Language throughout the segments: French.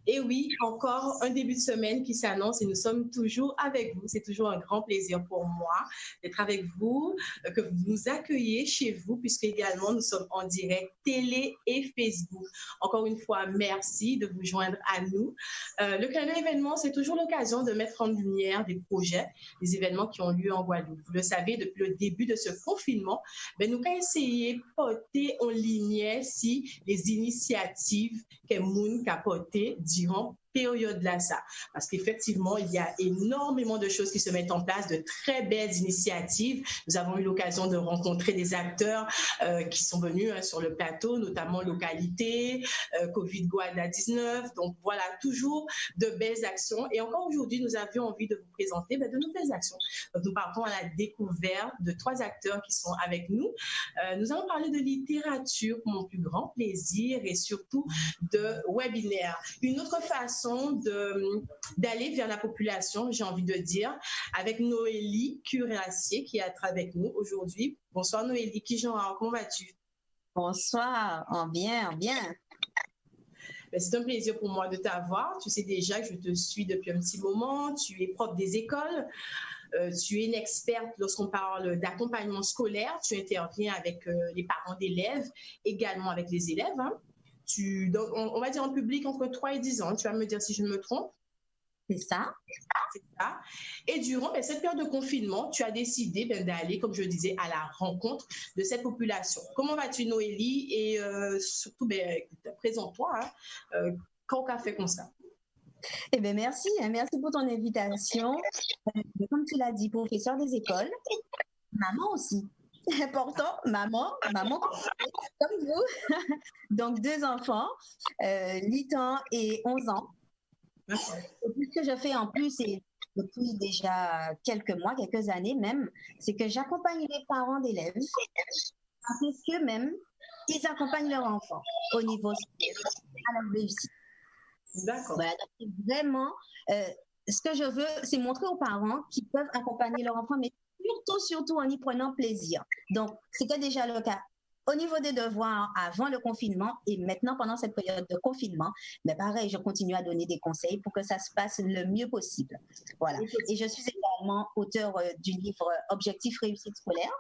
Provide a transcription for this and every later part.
Et oui, encore un début de semaine qui s'annonce et nous sommes toujours avec vous. C'est toujours un grand plaisir pour moi d'être avec vous, que vous nous accueillez chez vous, puisque également nous sommes en direct télé et Facebook. Encore une fois, merci de vous joindre à nous. Le canal événement, c'est toujours l'occasion de mettre en lumière des projets, des événements qui ont lieu en Guadeloupe. Vous le savez, depuis le début de ce confinement, nous avons essayé de porter en ligne si les initiatives que moun a portées durant période là ça parce qu'effectivement il y a énormément de choses qui se mettent en place, de très belles initiatives. Nous avons eu l'occasion de rencontrer des acteurs qui sont venus sur le plateau, notamment Localité, Covid Guada 19. Donc voilà, toujours de belles actions. Et encore aujourd'hui, nous avions envie de vous présenter de nouvelles actions. Donc nous partons à la découverte de 3 acteurs qui sont avec nous. Nous allons parler de littérature pour mon plus grand plaisir et surtout de webinaire. Une autre façon d'aller vers la population, j'ai envie de dire, avec Noélie Curassier qui est avec nous aujourd'hui. Bonsoir Noélie, comment vas-tu? Bonsoir, en bien. C'est un plaisir pour moi de t'avoir. Tu sais déjà que je te suis depuis un petit moment. Tu es prof des écoles. Tu es une experte lorsqu'on parle d'accompagnement scolaire. Tu interviens avec les parents d'élèves, également avec les élèves. Hein. Donc, on va dire en public entre 3 et 10 ans. Tu vas me dire si je me trompe. C'est ça. C'est ça. Et durant cette période de confinement, tu as décidé d'aller, comme je le disais, à la rencontre de cette population. Comment vas-tu, Noélie? Et surtout, présente-toi. Hein, quand on a fait comme ça? Eh bien, merci pour ton invitation. Comme tu l'as dit, professeur des écoles, maman aussi. C'est important, maman comme vous. Donc, 2 enfants, 8 ans et 11 ans. Et puis, ce que je fais en plus, et depuis déjà quelques mois, quelques années même, c'est que j'accompagne les parents d'élèves parce qu'eux-mêmes, ils accompagnent leurs enfants au niveau à la réussite. D'accord. Voilà, donc vraiment, ce que je veux, c'est montrer aux parents qu'ils peuvent accompagner leur enfant, mais surtout en y prenant plaisir. Donc, c'était déjà le cas au niveau des devoirs avant le confinement et maintenant pendant cette période de confinement. Mais pareil, je continue à donner des conseils pour que ça se passe le mieux possible. Voilà. Et je suis également auteure du livre Objectif réussite scolaire.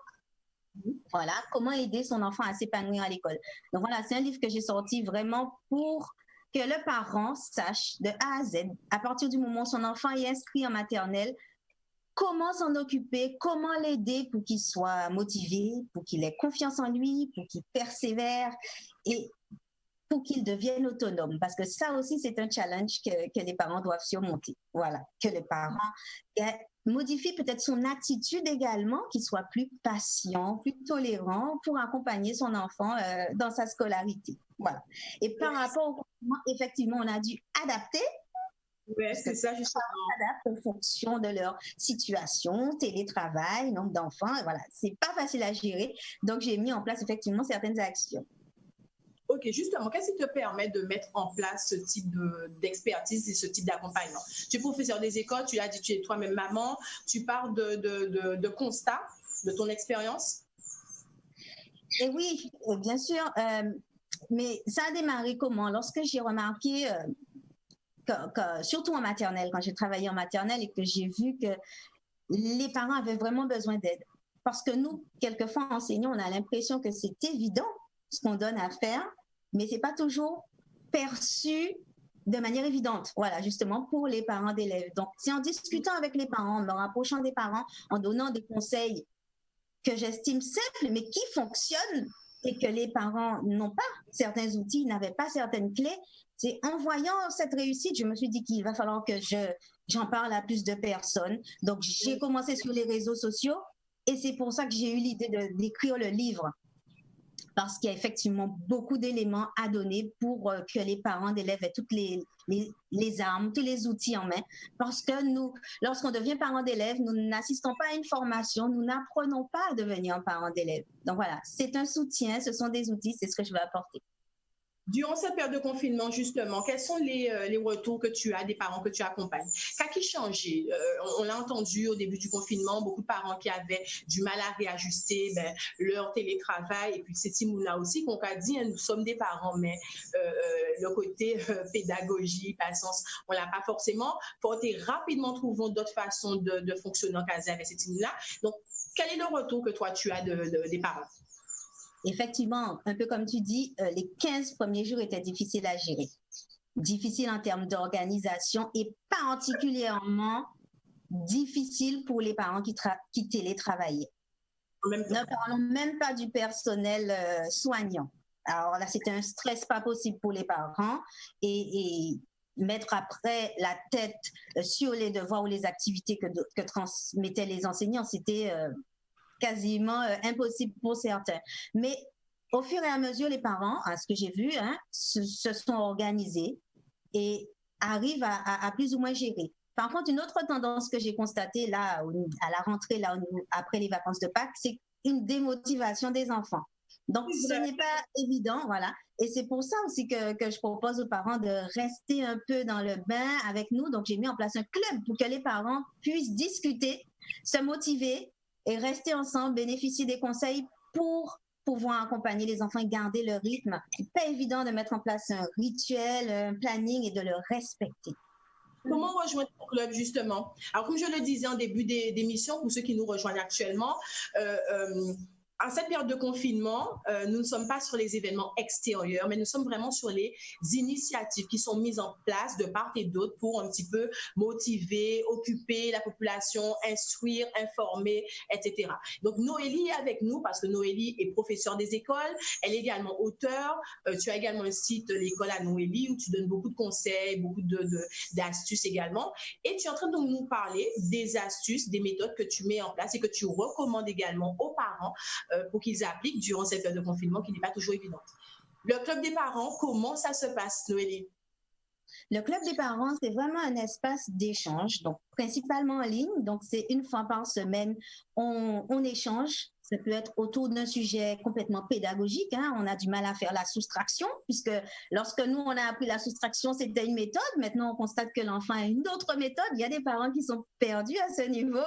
Voilà, comment aider son enfant à s'épanouir à l'école. Donc voilà, c'est un livre que j'ai sorti vraiment pour que le parent sache de A à Z, à partir du moment où son enfant est inscrit en maternelle, comment s'en occuper, comment l'aider pour qu'il soit motivé, pour qu'il ait confiance en lui, pour qu'il persévère et pour qu'il devienne autonome. Parce que ça aussi, c'est un challenge que les parents doivent surmonter. Voilà, que les parents modifient peut-être son attitude également, qu'il soit plus patient, plus tolérant pour accompagner son enfant dans sa scolarité. Voilà. Et par rapport au confinement, effectivement, on a dû adapter. Oui, c'est ça, justement. En fonction de leur situation, télétravail, nombre d'enfants, voilà, c'est pas facile à gérer. Donc, j'ai mis en place effectivement certaines actions. Ok, justement, qu'est-ce qui te permet de mettre en place ce type d'expertise et ce type d'accompagnement? Tu es professeur des écoles, tu l'as dit, tu es toi-même maman, tu parles de constats, de ton expérience? Et oui, bien sûr, mais ça a démarré comment? Lorsque j'ai remarqué... surtout en maternelle, quand j'ai travaillé en maternelle et que j'ai vu que les parents avaient vraiment besoin d'aide. Parce que nous, quelquefois, enseignants, on a l'impression que c'est évident ce qu'on donne à faire, mais ce n'est pas toujours perçu de manière évidente, voilà, justement pour les parents d'élèves. Donc, c'est en discutant avec les parents, en me rapprochant des parents, en donnant des conseils que j'estime simples, mais qui fonctionnent, et que les parents n'ont pas certains outils, n'avaient pas certaines clés. C'est en voyant cette réussite, je me suis dit qu'il va falloir que j'en parle à plus de personnes. Donc, j'ai commencé sur les réseaux sociaux et c'est pour ça que j'ai eu l'idée d'écrire le livre. Parce qu'il y a effectivement beaucoup d'éléments à donner pour que les parents d'élèves aient toutes les armes, tous les outils en main. Parce que nous, lorsqu'on devient parent d'élèves, nous n'assistons pas à une formation, nous n'apprenons pas à devenir parent d'élèves. Donc voilà, c'est un soutien, ce sont des outils, c'est ce que je vais apporter. Durant cette période de confinement, justement, quels sont les retours que tu as des parents que tu accompagnes? Qu'as-tu changé? On l'a entendu au début du confinement, beaucoup de parents qui avaient du mal à réajuster leur télétravail. Et puis, c'est Timouna aussi qu'on a dit, hein, nous sommes des parents, mais le côté pédagogie, patience, on ne l'a pas forcément porté. Rapidement, trouvons d'autres façons de fonctionner en casé avec ces Timouna. Donc, quel est le retour que toi, tu as des parents? Effectivement, un peu comme tu dis, les 15 premiers jours étaient difficiles à gérer. Difficiles en termes d'organisation et particulièrement difficiles pour les parents qui télétravaillaient. Ne parlons même pas du personnel soignant. Alors là, c'était un stress pas possible pour les parents et mettre après la tête sur les devoirs ou les activités que transmettaient les enseignants, c'était quasiment impossible pour certains. Mais au fur et à mesure, les parents, à ce que j'ai vu, hein, se sont organisés et arrivent à plus ou moins gérer. Par contre, une autre tendance que j'ai constatée là, à la rentrée, là, après les vacances de Pâques, c'est une démotivation des enfants. Donc, ce n'est pas évident, voilà. Et c'est pour ça aussi que je propose aux parents de rester un peu dans le bain avec nous. Donc, j'ai mis en place un club pour que les parents puissent discuter, se motiver et rester ensemble, bénéficier des conseils pour pouvoir accompagner les enfants et garder le rythme. C'est pas évident de mettre en place un rituel, un planning et de le respecter. Comment rejoindre ton club, justement? Alors, comme je le disais en début d'émission, pour ceux qui nous rejoignent actuellement, en cette période de confinement, nous ne sommes pas sur les événements extérieurs, mais nous sommes vraiment sur les initiatives qui sont mises en place de part et d'autre pour un petit peu motiver, occuper la population, instruire, informer, etc. Donc, Noélie est avec nous parce que Noélie est professeure des écoles. Elle est également auteure. Tu as également un site, l'école à Noélie, où tu donnes beaucoup de conseils, beaucoup d'astuces également. Et tu es en train de nous parler des astuces, des méthodes que tu mets en place et que tu recommandes également aux parents pour qu'ils appliquent durant cette période de confinement qui n'est pas toujours évidente. Le club des parents, comment ça se passe, Noélie? Le club des parents, c'est vraiment un espace d'échange, donc principalement en ligne. Donc, c'est une fois par semaine, on échange. Ça peut être autour d'un sujet complètement pédagogique. Hein. On a du mal à faire la soustraction, puisque lorsque nous, on a appris la soustraction, c'était une méthode. Maintenant, on constate que l'enfant a une autre méthode. Il y a des parents qui sont perdus à ce niveau.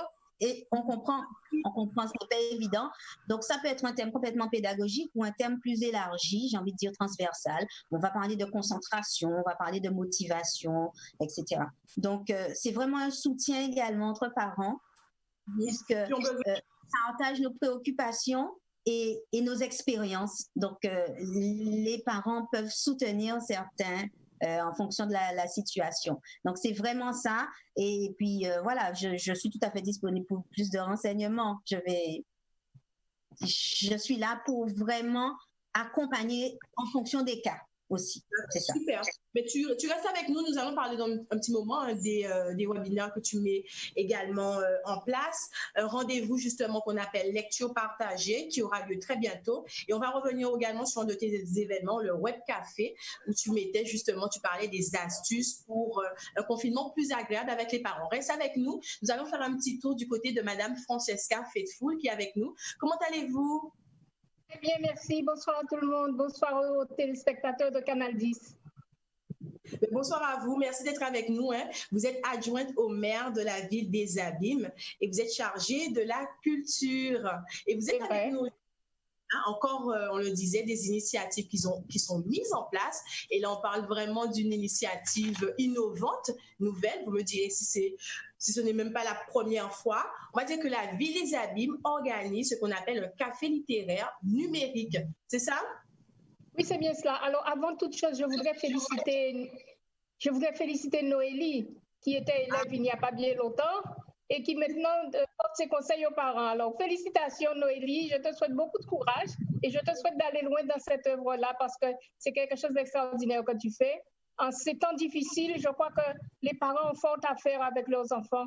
Et on comprend, c'est pas évident. Donc, ça peut être un thème complètement pédagogique ou un thème plus élargi, j'ai envie de dire transversal. On va parler de concentration, on va parler de motivation, etc. Donc, c'est vraiment un soutien également entre parents, puisque ça partage nos préoccupations et nos expériences. Donc, les parents peuvent soutenir certains en fonction de la situation. Donc, c'est vraiment ça. Et puis, voilà, je suis tout à fait disponible pour plus de renseignements. Je suis là pour vraiment accompagner en fonction des cas aussi. C'est ça. Super. Mais tu restes avec nous. Nous allons parler dans un petit moment des webinaires que tu mets également en place. Un rendez-vous justement qu'on appelle lecture partagée qui aura lieu très bientôt. Et on va revenir également sur un de tes événements, le Web Café, où tu mettais justement, tu parlais des astuces pour un confinement plus agréable avec les parents. Reste avec nous. Nous allons faire un petit tour du côté de Madame Francesca Faithful qui est avec nous. Comment allez-vous? Très bien, merci. Bonsoir à tout le monde. Bonsoir aux téléspectateurs de Canal 10. Bonsoir à vous. Merci d'être avec nous. Hein. Vous êtes adjointe au maire de la ville des Abîmes et vous êtes chargée de la culture. Et vous êtes avec nous. Encore, on le disait, des initiatives qui sont mises en place. Et là, on parle vraiment d'une initiative innovante, nouvelle. Vous me direz si ce n'est même pas la première fois. On va dire que la ville des Abîmes organise ce qu'on appelle un café littéraire numérique. C'est ça? Oui, c'est bien cela. Alors, avant toute chose, je voudrais féliciter Noélie, qui était élève il n'y a pas bien longtemps et qui maintenant porte ses conseils aux parents. Alors, félicitations Noélie, je te souhaite beaucoup de courage et je te souhaite d'aller loin dans cette œuvre-là parce que c'est quelque chose d'extraordinaire que tu fais. En ces temps difficiles, je crois que les parents ont fort à faire avec leurs enfants.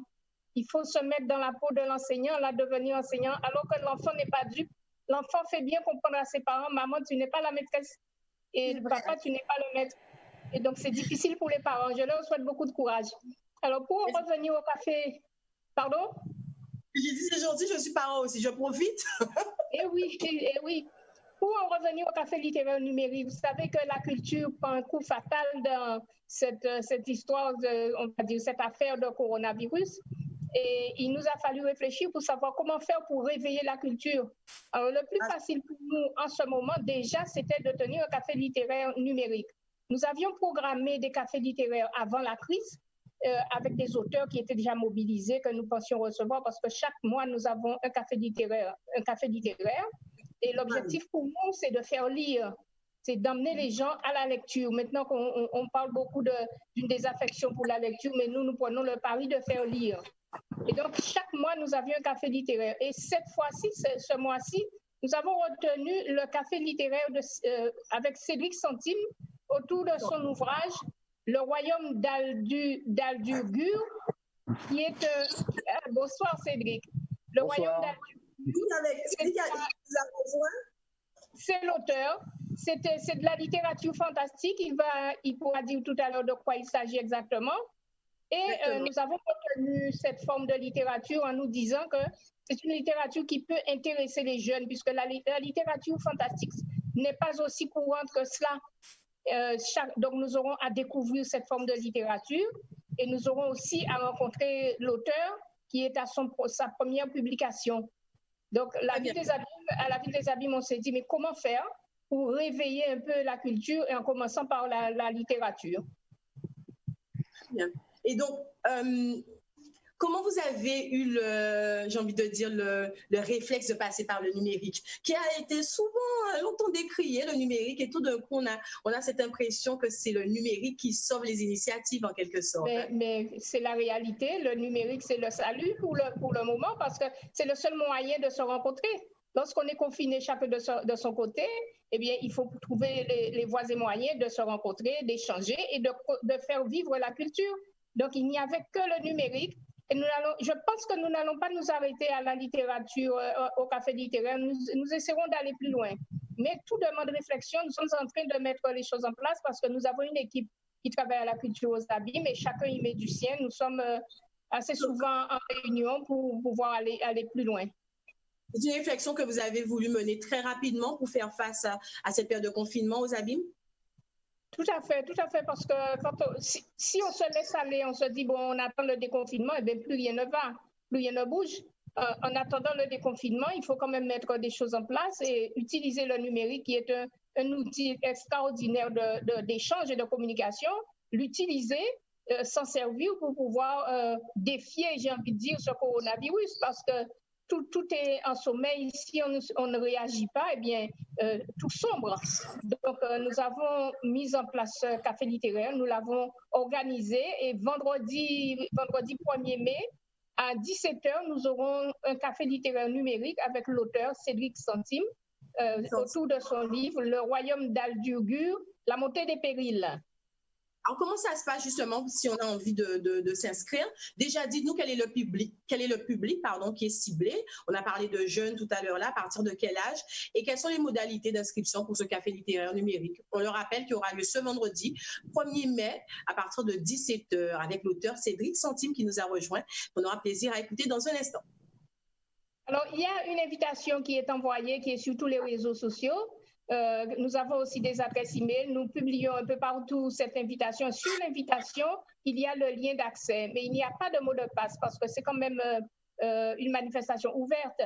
Il faut se mettre dans la peau de l'enseignant, là, devenir enseignant, alors que l'enfant n'est pas dupe. L'enfant fait bien comprendre à ses parents, maman, tu n'es pas la maîtresse et papa, tu n'es pas le maître. Et donc, c'est difficile pour les parents. Je leur souhaite beaucoup de courage. Alors, pour revenir au café, pardon? J'ai dit aujourd'hui, je suis parent aussi, je profite. Eh oui. Pour en revenir au café littéraire numérique, vous savez que la culture prend un coup fatal dans cette histoire, on va dire, cette affaire de coronavirus. Et il nous a fallu réfléchir pour savoir comment faire pour réveiller la culture. Alors, le plus facile pour nous en ce moment, déjà, c'était de tenir un café littéraire numérique. Nous avions programmé des cafés littéraires avant la crise, avec des auteurs qui étaient déjà mobilisés, que nous pensions recevoir, parce que chaque mois, nous avons un café littéraire. Et l'objectif pour nous, c'est de faire lire, c'est d'emmener les gens à la lecture. Maintenant qu'on parle beaucoup d'une désaffection pour la lecture, mais nous prenons le pari de faire lire. Et donc, chaque mois, nous avions un café littéraire. Et cette fois-ci, ce mois-ci, nous avons retenu le café littéraire avec Cédric Santime autour de son ouvrage « Le royaume d'Aldurgur », qui est... bonsoir Cédric. Le royaume d'Aldurgur. C'est l'auteur. C'est de la littérature fantastique. Il pourra dire tout à l'heure de quoi il s'agit exactement. Et nous avons retenu cette forme de littérature en nous disant que c'est une littérature qui peut intéresser les jeunes, puisque la littérature fantastique n'est pas aussi courante que cela. Donc, nous aurons à découvrir cette forme de littérature et nous aurons aussi à rencontrer l'auteur qui est à sa première publication. Donc, à la Ville des Abîmes, on s'est dit, mais comment faire pour réveiller un peu la culture et en commençant par la littérature. Bien. Et donc, comment vous avez eu j'ai envie de dire, le réflexe de passer par le numérique, qui a été souvent longtemps décrié, le numérique, et tout d'un coup, on a cette impression que c'est le numérique qui sauve les initiatives, en quelque sorte. Mais c'est la réalité, le numérique, c'est le salut pour le moment, parce que c'est le seul moyen de se rencontrer. Lorsqu'on est confiné chacun de son côté, eh bien, il faut trouver les voies et moyens de se rencontrer, d'échanger et de faire vivre la culture. Donc, il n'y avait que le numérique. Et je pense que nous n'allons pas nous arrêter à la littérature, au café littéraire. Nous essaierons d'aller plus loin. Mais tout demande réflexion. Nous sommes en train de mettre les choses en place parce que nous avons une équipe qui travaille à la culture aux Abîmes et chacun y met du sien. Nous sommes assez souvent en réunion pour pouvoir aller plus loin. C'est une réflexion que vous avez voulu mener très rapidement pour faire face à cette période de confinement aux Abîmes? Tout à fait, parce que si on se laisse aller, on se dit, bon, on attend le déconfinement, et bien plus rien ne va, plus rien ne bouge. En attendant le déconfinement, il faut quand même mettre des choses en place et utiliser le numérique qui est un outil extraordinaire d'échange et de communication, l'utiliser, s'en servir pour pouvoir défier, j'ai envie de dire, ce coronavirus, parce que tout est en sommeil. Si on ne réagit pas, eh bien, tout sombre. Donc, nous avons mis en place un café littéraire, nous l'avons organisé et vendredi 1er mai, à 17h, nous aurons un café littéraire numérique avec l'auteur Cédric Santime autour de son livre « Le royaume d'Aldurgur, la montée des périls ». Alors, comment ça se passe justement si on a envie de s'inscrire? Déjà, dites-nous quel est le public qui est ciblé. On a parlé de jeunes tout à l'heure là, à partir de quel âge? Et quelles sont les modalités d'inscription pour ce café littéraire numérique? On le rappelle qu'il y aura lieu ce vendredi 1er mai à partir de 17h avec l'auteur Cédric Santime qui nous a rejoint. On aura plaisir à écouter dans un instant. Alors, il y a une invitation qui est envoyée, qui est sur tous les réseaux sociaux. Nous avons aussi des adresses e-mail. Nous publions un peu partout cette invitation. Sur l'invitation, il y a le lien d'accès, mais il n'y a pas de mot de passe parce que c'est quand même une manifestation ouverte.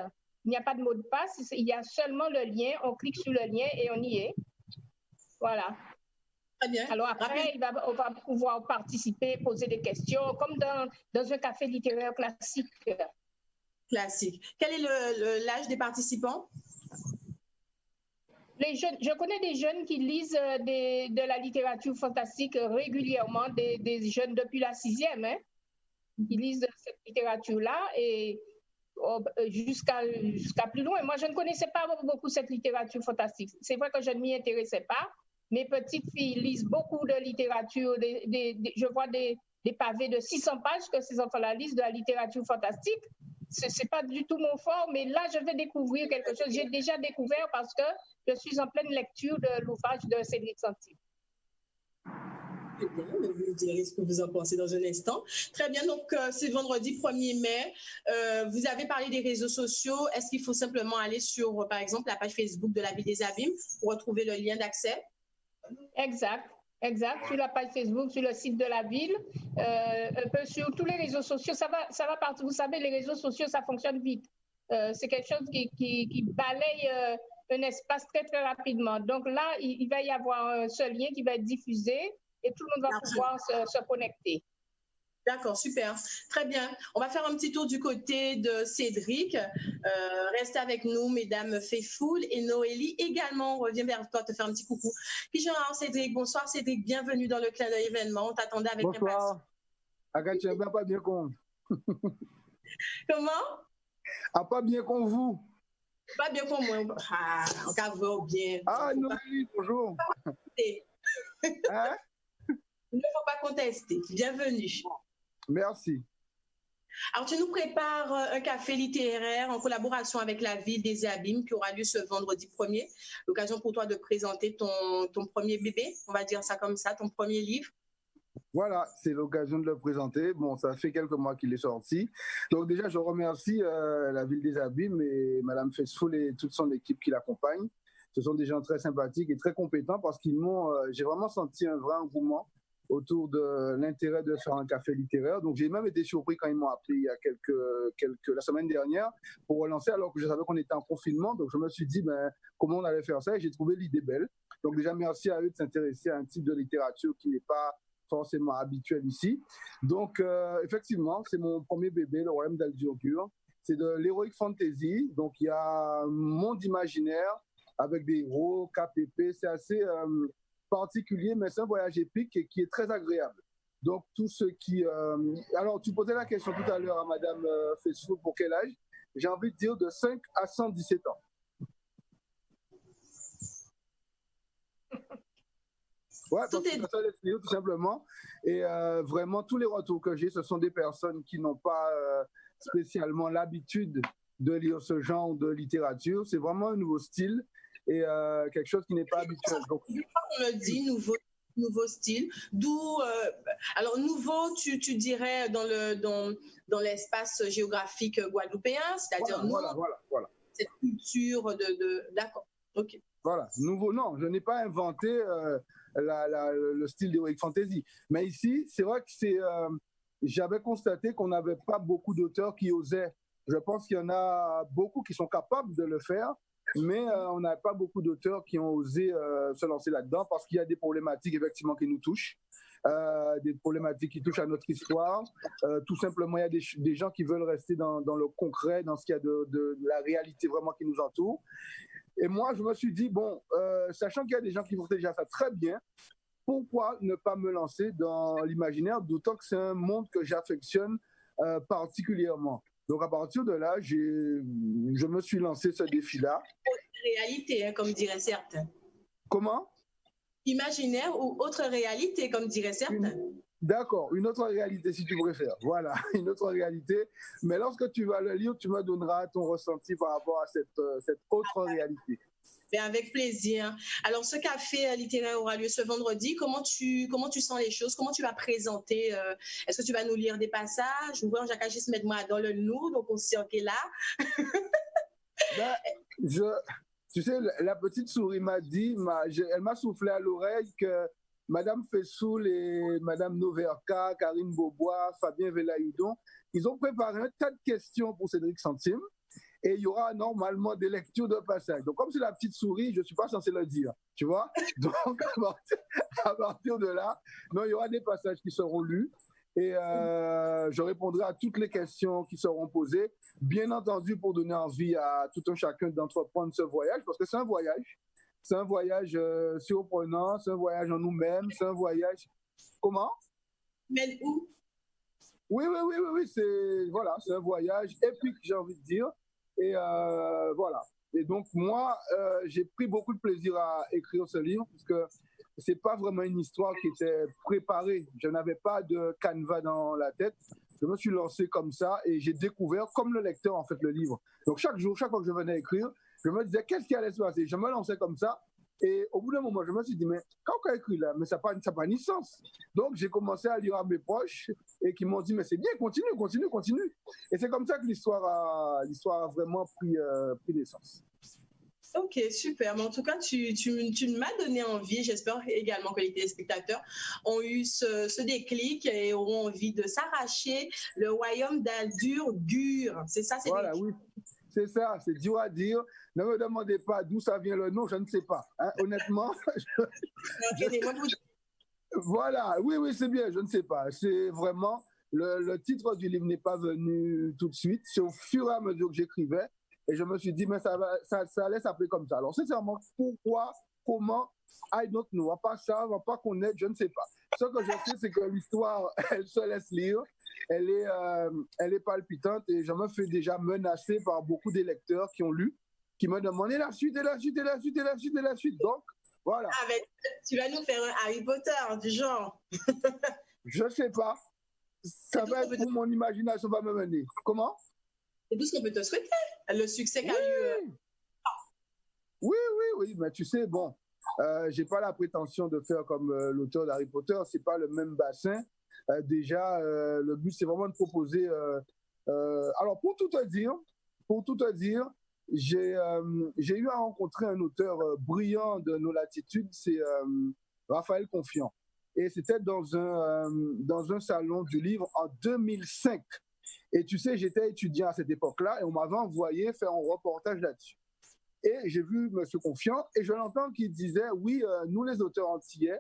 Il n'y a pas de mot de passe, il y a seulement le lien. On clique sur le lien et on y est. Voilà. Très bien. Alors après, on va pouvoir participer, poser des questions, comme dans un café littéraire classique. Quel est l'âge des participants? Les jeunes, je connais des jeunes qui lisent de la littérature fantastique régulièrement, des jeunes depuis la 6e, hein, qui lisent cette littérature-là et jusqu'à plus loin. Moi, je ne connaissais pas beaucoup cette littérature fantastique. C'est vrai que je ne m'y intéressais pas. Mes petites filles lisent beaucoup de littérature. Je vois des pavés de 600 pages que ces enfants-là lisent de la littérature fantastique. Ce n'est pas du tout mon fort, mais là, je vais découvrir quelque chose. J'ai déjà découvert parce que je suis en pleine lecture de l'ouvrage de Cédric Santime. Très bien, vous me direz ce que vous en pensez dans un instant. Très bien, donc c'est vendredi 1er mai. Vous avez parlé des réseaux sociaux. Est-ce qu'il faut simplement aller sur, par exemple, la page Facebook de la Ville des Abîmes pour retrouver le lien d'accès? Exact. Exact, sur la page Facebook, sur le site de la ville, un peu sur tous les réseaux sociaux. Ça va partir. Vous savez, les réseaux sociaux, ça fonctionne vite. C'est quelque chose qui balaye un espace très, très rapidement. Donc là, il va y avoir ce lien qui va être diffusé et tout le monde va pouvoir se connecter. D'accord, super. Très bien. On va faire un petit tour du côté de Cédric. Restez avec nous, mesdames Faithful et Noélie également. On revient vers toi te faire un petit coucou. Puis Cédric, bonsoir Cédric, bienvenue dans le clin d'œil événement. On t'attendait avec impatience. Bonsoir. Agatia, pas bien con. Comment? Ah, pas bien con vous. Pas bien con moi. Ah, on cadre bien. Ah, Noélie, bonjour. Hein? Il ne faut pas contester. Bienvenue. Merci. Alors, tu nous prépares un café littéraire en collaboration avec la Ville des Abîmes qui aura lieu ce vendredi 1er. L'occasion pour toi de présenter ton premier bébé, on va dire ça comme ça, ton premier livre. Voilà, c'est l'occasion de le présenter. Bon, ça fait quelques mois qu'il est sorti. Donc déjà, je remercie la Ville des Abîmes et Madame Faithful et toute son équipe qui l'accompagne. Ce sont des gens très sympathiques et très compétents parce qu'ils m'ont... j'ai vraiment senti un vrai engouement autour de l'intérêt de faire un café littéraire. Donc, j'ai même été surpris quand ils m'ont appelé il y a la semaine dernière pour relancer alors que je savais qu'on était en confinement. Donc, je me suis dit, comment on allait faire ça? Et j'ai trouvé l'idée belle. Donc, déjà, merci à eux de s'intéresser à un type de littérature qui n'est pas forcément habituel ici. Donc, effectivement, c'est mon premier bébé, le Royaume d'Aldurgur. C'est de l'heroic fantasy. Donc, il y a un monde imaginaire avec des héros, KPP. C'est assez... particulier, mais c'est un voyage épique et qui est très agréable. Donc, tout ce qui... Alors, tu posais la question tout à l'heure à Madame Faithful, pour quel âge? J'ai envie de dire de 5 à 117 ans. Ouais, parce que c'est ça l'expliquer tout simplement. Et vraiment, tous les retours que j'ai, ce sont des personnes qui n'ont pas spécialement l'habitude de lire ce genre de littérature. C'est vraiment un nouveau style et quelque chose qui n'est pas habituel. Donc, on le dit, nouveau style. D'où, alors nouveau, tu dirais dans l'espace géographique guadeloupéen, c'est-à-dire voilà. Cette culture d'accord, ok. Voilà, nouveau, non, je n'ai pas inventé le style d'heroic fantasy. Mais ici, c'est vrai que j'avais constaté qu'on n'avait pas beaucoup d'auteurs qui osaient. Je pense qu'il y en a beaucoup qui sont capables de le faire, mais on n'a pas beaucoup d'auteurs qui ont osé se lancer là-dedans parce qu'il y a des problématiques effectivement qui nous touchent, des problématiques qui touchent à notre histoire. Tout simplement, il y a des gens qui veulent rester dans le concret, dans ce qu'il y a de la réalité vraiment qui nous entoure. Et moi, je me suis dit, bon, sachant qu'il y a des gens qui font déjà ça très bien, pourquoi ne pas me lancer dans l'imaginaire, d'autant que c'est un monde que j'affectionne particulièrement. Donc, à partir de là, je me suis lancé ce défi-là. Réalité, hein, comme diraient certains. Comment? Imaginaire ou autre réalité, comme diraient certains. D'accord, une autre réalité si tu préfères. Voilà, une autre réalité. Mais lorsque tu vas le lire, tu me donneras ton ressenti par rapport à cette autre réalité. Bien, avec plaisir. Alors, ce café littéraire aura lieu ce vendredi. Comment tu sens les choses? Comment tu vas présenter? Est-ce que tu vas nous lire des passages? Ou Jacques Agis met moi dans le nous, donc on sait qu'il est là. Tu sais, la petite souris m'a dit, elle m'a soufflé à l'oreille que Madame Faithful et Madame Noverka, Karine Beaubois, Fabien Velaïdon, ils ont préparé un tas de questions pour Cédric Centime et il y aura normalement des lectures de passage. Donc, comme c'est la petite souris, je ne suis pas censé le dire, tu vois. Donc, à partir de là, non, il y aura des passages qui seront lus et je répondrai à toutes les questions qui seront posées, bien entendu pour donner envie à tout un chacun d'entreprendre ce voyage, parce que c'est un voyage. C'est un voyage surprenant, c'est un voyage en nous-mêmes, c'est un voyage... Comment? Mais où? Oui, c'est un voyage épique, j'ai envie de dire. Et voilà. Et donc, moi, j'ai pris beaucoup de plaisir à écrire ce livre, parce que ce n'est pas vraiment une histoire qui était préparée. Je n'avais pas de canevas dans la tête. Je me suis lancé comme ça et j'ai découvert, comme le lecteur, en fait, le livre. Donc, chaque jour, chaque fois que je venais écrire, je me disais, qu'est-ce qui allait se passer? Je me lançais comme ça Et au bout d'un moment, je me suis dit, mais quand on a écrit là, mais ça n'a pas ni sens. Donc, j'ai commencé à lire à mes proches et qui m'ont dit, mais c'est bien, continue, continue, continue. Et c'est comme ça que l'histoire a vraiment pris naissance. Ok, super. Mais en tout cas, tu m'as donné envie. J'espère également que les téléspectateurs ont eu ce déclic et auront envie de s'arracher le royaume d'Aldur-Gur. C'est ça, c'est voilà, oui. C'est ça, c'est dur à dire. Ne me demandez pas d'où ça vient le nom, je ne sais pas. Hein, honnêtement. Voilà, oui, c'est bien, je ne sais pas. C'est vraiment, le titre du livre n'est pas venu tout de suite. C'est au fur et à mesure que j'écrivais. Et je me suis dit, mais ça allait s'appeler comme ça. Alors, sincèrement, pourquoi, comment, I don't know. On va pas ça, on va pas connaître, je ne sais pas. Ce que je sais, c'est que l'histoire, elle se laisse lire. Elle est palpitante et je me fais déjà menacer par beaucoup de lecteurs qui ont lu, qui me demandaient la suite et la suite et la suite et la suite et la suite. Donc, voilà. Ah, mais tu vas nous faire un Harry Potter du genre. Je ne sais pas. Ça va être où mon imagination va me mener. Comment? C'est tout ce qu'on peut te souhaiter. Le succès qu'a eu. Oui, mais tu sais, bon, j'ai pas la prétention de faire comme l'auteur d'Harry Potter, c'est pas le même bassin. Déjà, le but, c'est vraiment de proposer. Alors, pour tout te dire, j'ai eu à rencontrer un auteur brillant de nos latitudes, c'est Raphaël Confiant. Et c'était dans un salon du livre en 2005. Et tu sais, j'étais étudiant à cette époque-là et on m'avait envoyé faire un reportage là-dessus. Et j'ai vu M. Confiant et je l'entends qui disait, oui, nous les auteurs antillais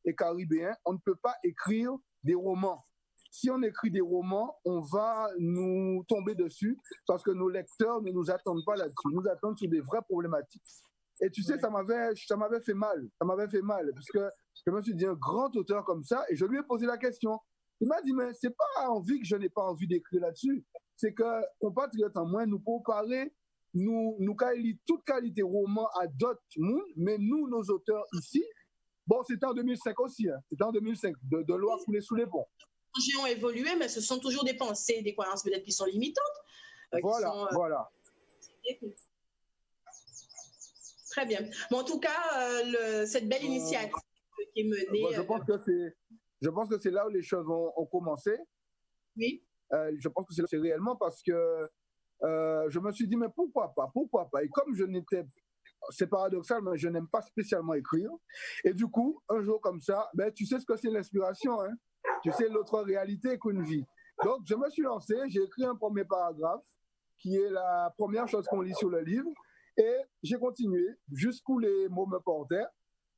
et caribéens, on ne peut pas écrire des romans. Si on écrit des romans, on va nous tomber dessus parce que nos lecteurs ne nous attendent pas là-dessus, ils nous attendent sur des vraies problématiques. Et tu sais, ça m'avait fait mal, parce que je me suis dit, un grand auteur comme ça, et je lui ai posé la question. Il m'a dit, mais c'est pas envie que je n'ai pas envie d'écrire là-dessus, c'est que compatriotes en moins nous comparer, nous toute qualité roman à d'autres mondes, mais nous, nos auteurs ici, bon, c'était en 2005 aussi, hein, c'était en 2005, de l'eau a coulé sous les ponts. Les gens ont évolué, mais ce sont toujours des pensées, des croyances peut-être qui sont limitantes. Voilà. Très bien. Mais en tout cas, cette belle initiative qui est menée. Je pense que c'est là où les choses ont commencé. Oui. Je pense que c'est réellement parce que je me suis dit, mais pourquoi pas? Et comme c'est paradoxal, mais je n'aime pas spécialement écrire. Et du coup, un jour comme ça, ben, tu sais ce que c'est l'inspiration, hein? Tu sais l'autre réalité qu'une vie. Donc, je me suis lancé, j'ai écrit un premier paragraphe qui est la première chose qu'on lit sur le livre. Et j'ai continué jusqu'où les mots me portaient.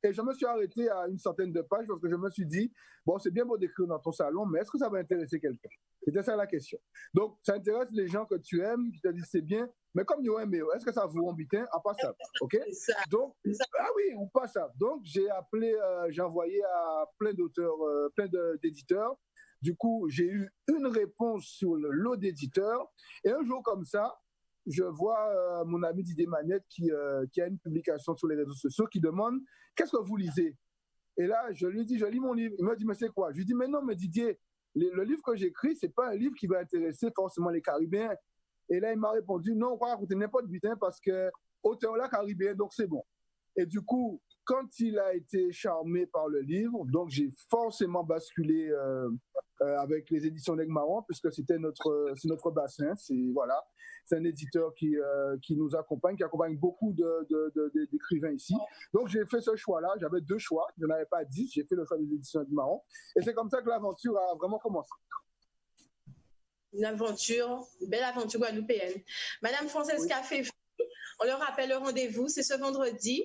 Et je me suis arrêté à une centaine de pages parce que je me suis dit, bon, c'est bien beau d'écrire dans ton salon, mais est-ce que ça va intéresser quelqu'un? C'était ça la question. Donc, ça intéresse les gens que tu aimes, qui te disent c'est bien, mais comme yo aimé, est-ce que ça vous embitin? Ah, pas ça. OK? Donc, ah oui, ou pas ça. Donc, j'ai envoyé à plein d'auteurs, plein d'éditeurs. Du coup, j'ai eu une réponse sur le lot d'éditeurs. Et un jour comme ça, je vois mon ami Didier Manette qui a une publication sur les réseaux sociaux qui demande « Qu'est-ce que vous lisez ?» Et là, je lui dis « Je lis mon livre. » Il me dit « Mais c'est quoi ?» Je lui dis « Mais non, mais Didier, le livre que j'écris, ce n'est pas un livre qui va intéresser forcément les Caribéens. » Et là, il m'a répondu « Non, on va raconter n'importe butin parce que auteur-là caribéen, donc c'est bon. » Et du coup, quand il a été charmé par le livre, donc j'ai forcément basculé avec les éditions Negmaron, puisque c'est notre bassin. C'est un éditeur qui nous accompagne, qui accompagne beaucoup d'écrivains ici. Donc j'ai fait ce choix-là. J'avais 2 choix. Je n'avais pas 10. J'ai fait le choix des éditions Negmaron. Et c'est comme ça que l'aventure a vraiment commencé. Une belle aventure guadeloupéenne. Madame Francesca Féfou, on leur rappelle le rendez-vous, c'est ce vendredi.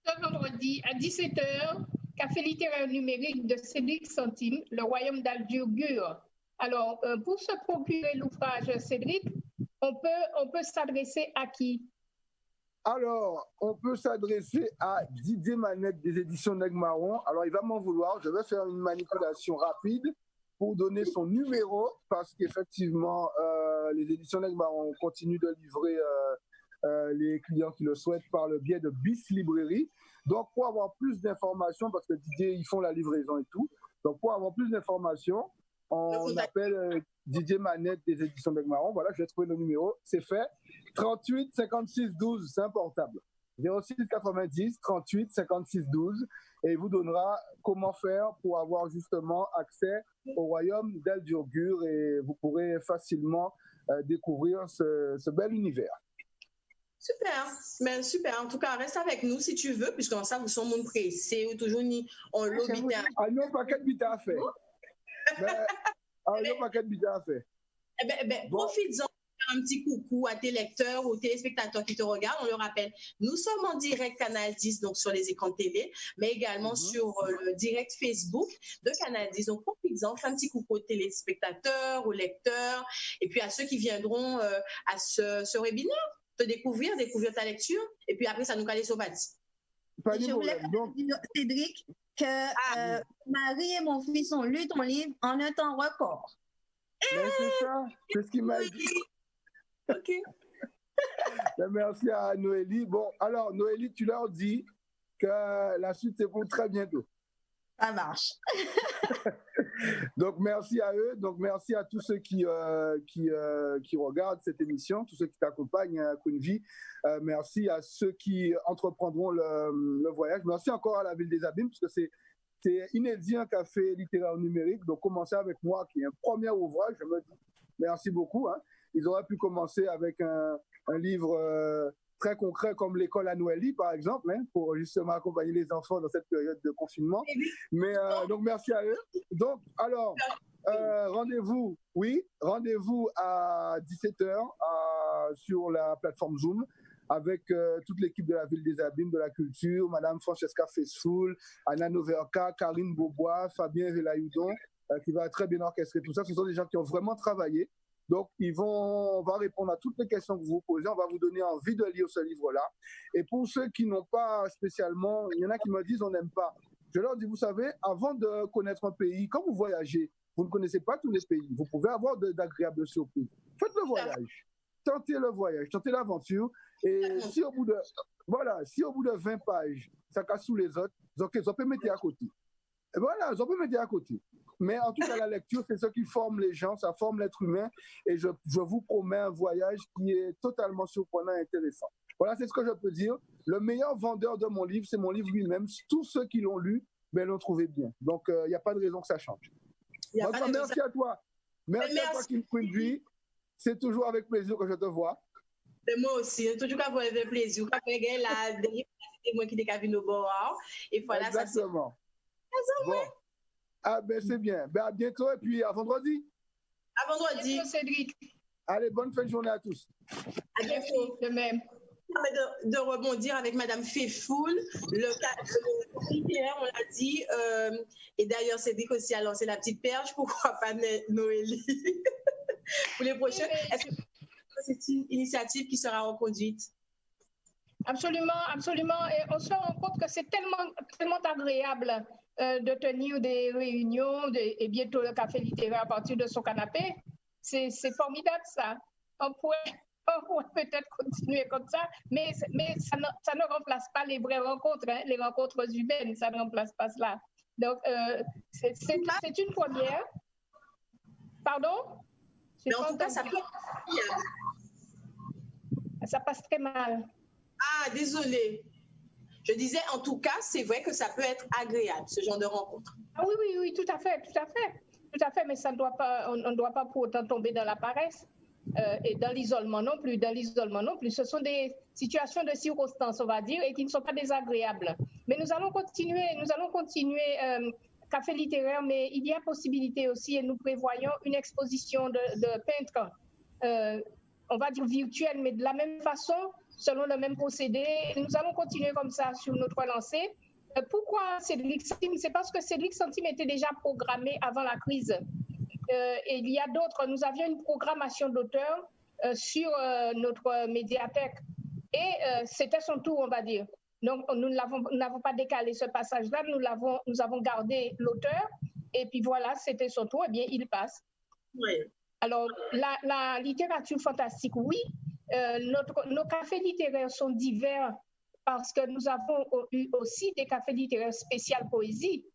Ce vendredi à 17h, Café littéraire numérique de Cédric Centime, le royaume d'Aldur-Gur. Alors, pour se procurer l'ouvrage Cédric, on peut s'adresser à qui? Alors, on peut s'adresser à Didier Manette des éditions Negmaron. Alors, il va m'en vouloir. Je vais faire une manipulation rapide pour donner son numéro parce qu'effectivement, les éditions Negmaron continuent de livrer les clients qui le souhaitent par le biais de BIS Librairie. Donc, pour avoir plus d'informations, parce que Didier, ils font la livraison et tout. Donc, pour avoir plus d'informations, on appelle Didier Manette des éditions Negmaron. Voilà, je vais trouver le numéro. C'est fait. 38 56 12, c'est un portable. 06 90 38 56 12 et il vous donnera comment faire pour avoir justement accès au royaume d'El Djougbour et vous pourrez facilement découvrir ce bel univers. Super, mais super. En tout cas, reste avec nous si tu veux, puisque comme ça, vous sommes monde pressé ou toujours on l'obité. Ah non, pas qu'un bita à faire. Ah non, pas qu'un bita à faire. Eh ben, profites-en. Un petit coucou à tes lecteurs ou téléspectateurs qui te regardent. On le rappelle, nous sommes en direct Canal 10, donc sur les écrans de télé, mais également sur le direct Facebook de Canal 10. Donc, profites-en, fais un petit coucou aux téléspectateurs, aux lecteurs, et puis à ceux qui viendront à ce webinaire, te découvrir ta lecture, et puis après, ça nous calait sur bâti. Je voulais dire, Cédric, que Marie et mon fils ont lu ton livre en un temps record. Ben, c'est ça, c'est ce qu'il m'a dit. OK. Merci à Noélie. Bon, alors, Noélie, tu leur dis que la suite, c'est pour très bientôt. Ça marche. Donc, merci à eux. Donc, merci à tous ceux qui regardent cette émission, tous ceux qui t'accompagnent à Queen Vie. Merci à ceux qui entreprendront le voyage. Merci encore à la Ville des Abîmes, parce que c'est inédit un café littéraire numérique. Donc, commencer avec moi, qui est un premier ouvrage, je me dis merci beaucoup. Hein. Ils auraient pu commencer avec un livre très concret comme l'école à Noélie, par exemple, hein, pour justement accompagner les enfants dans cette période de confinement. Mais donc, merci à eux. Donc, alors, rendez-vous à 17h sur la plateforme Zoom avec toute l'équipe de la Ville des Abîmes, de la culture, Madame Francesca Faithfull, Anna Noverka, Karine Beaubois, Fabien Velayoudon, qui va très bien orchestrer tout ça. Ce sont des gens qui ont vraiment travaillé. Donc, on va répondre à toutes les questions que vous vous posez. On va vous donner envie de lire ce livre-là. Et pour ceux qui n'ont pas spécialement, il y en a qui me disent on n'aime pas. Je leur dis, vous savez, avant de connaître un pays, quand vous voyagez, vous ne connaissez pas tous les pays. Vous pouvez avoir d'agréables surprises. Faites le voyage. Tentez le voyage. Tentez l'aventure. Et si au bout de 20 pages, ça casse sous les autres, vous pouvez mettre à côté. Et voilà, vous pouvez mettre à côté. Mais en tout cas, la lecture, c'est ce qui forme les gens, ça forme l'être humain. Et je vous promets un voyage qui est totalement surprenant et intéressant. Voilà, c'est ce que je peux dire. Le meilleur vendeur de mon livre, c'est mon livre lui-même. Tous ceux qui l'ont lu, l'ont trouvé bien. Donc, il n'y a pas de raison que ça change. Donc, merci à toi. Merci à toi, Queen Vie. C'est toujours avec plaisir que je te vois. C'est moi aussi. Toujours avec plaisir. C'est moi qui t'ai vu au bord. Et voilà, exactement. Bon. Ah ben c'est bien. Ben à bientôt et puis à vendredi. À vendredi. Bientôt, Cédric. Allez, bonne fin de journée à tous. À bientôt. De même. De rebondir avec Madame Faithfull, le littéraire, on l'a dit, et d'ailleurs Cédric aussi a lancé la petite perche, pourquoi pas Noélie pour les prochains. Est-ce que c'est une initiative qui sera reconduite? Absolument, absolument. Et on se rend compte que c'est tellement agréable de tenir des réunions et bientôt le café littéraire à partir de son canapé. C'est formidable ça. On pourrait peut-être continuer comme ça, mais ça ne remplace pas les vraies rencontres, hein, les rencontres humaines, ça ne remplace pas cela. Donc, c'est une première. Pardon? Mais en tout cas, ça passe très mal. Ah, désolée. Je disais, en tout cas, c'est vrai que ça peut être agréable, ce genre de rencontre. Ah oui, tout à fait. Tout à fait, mais ça on ne doit pas pour autant tomber dans la paresse et dans l'isolement non plus. Ce sont des situations de circonstances, on va dire, et qui ne sont pas désagréables. Mais nous allons continuer café littéraire, mais il y a possibilité aussi, et nous prévoyons une exposition de peintres, on va dire virtuelle, mais de la même façon, selon le même procédé. Nous allons continuer comme ça sur notre lancée. Pourquoi Cédric Centime? C'est parce que Cédric Centime était déjà programmé avant la crise. Et il y a d'autres. Nous avions une programmation d'auteurs sur notre médiathèque. Et c'était son tour, on va dire. Donc, nous n'avons pas décalé ce passage-là. Nous avons gardé l'auteur. Et puis voilà, c'était son tour. Eh bien, il passe. Oui. Alors, la littérature fantastique, oui. Nos cafés littéraires sont divers parce que nous avons eu aussi des cafés littéraires spécial poésie.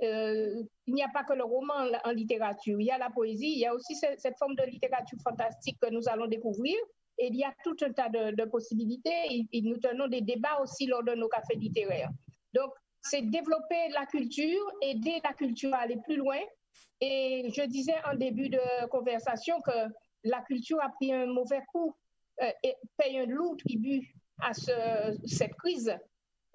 Il n'y a pas que le roman en littérature, il y a la poésie, il y a aussi cette forme de littérature fantastique que nous allons découvrir. Et il y a tout un tas de possibilités. Et nous tenons des débats aussi lors de nos cafés littéraires. Donc, c'est développer la culture, aider la culture à aller plus loin. Et je disais en début de conversation que la culture a pris un mauvais coup et paye un lourd tribut à cette crise.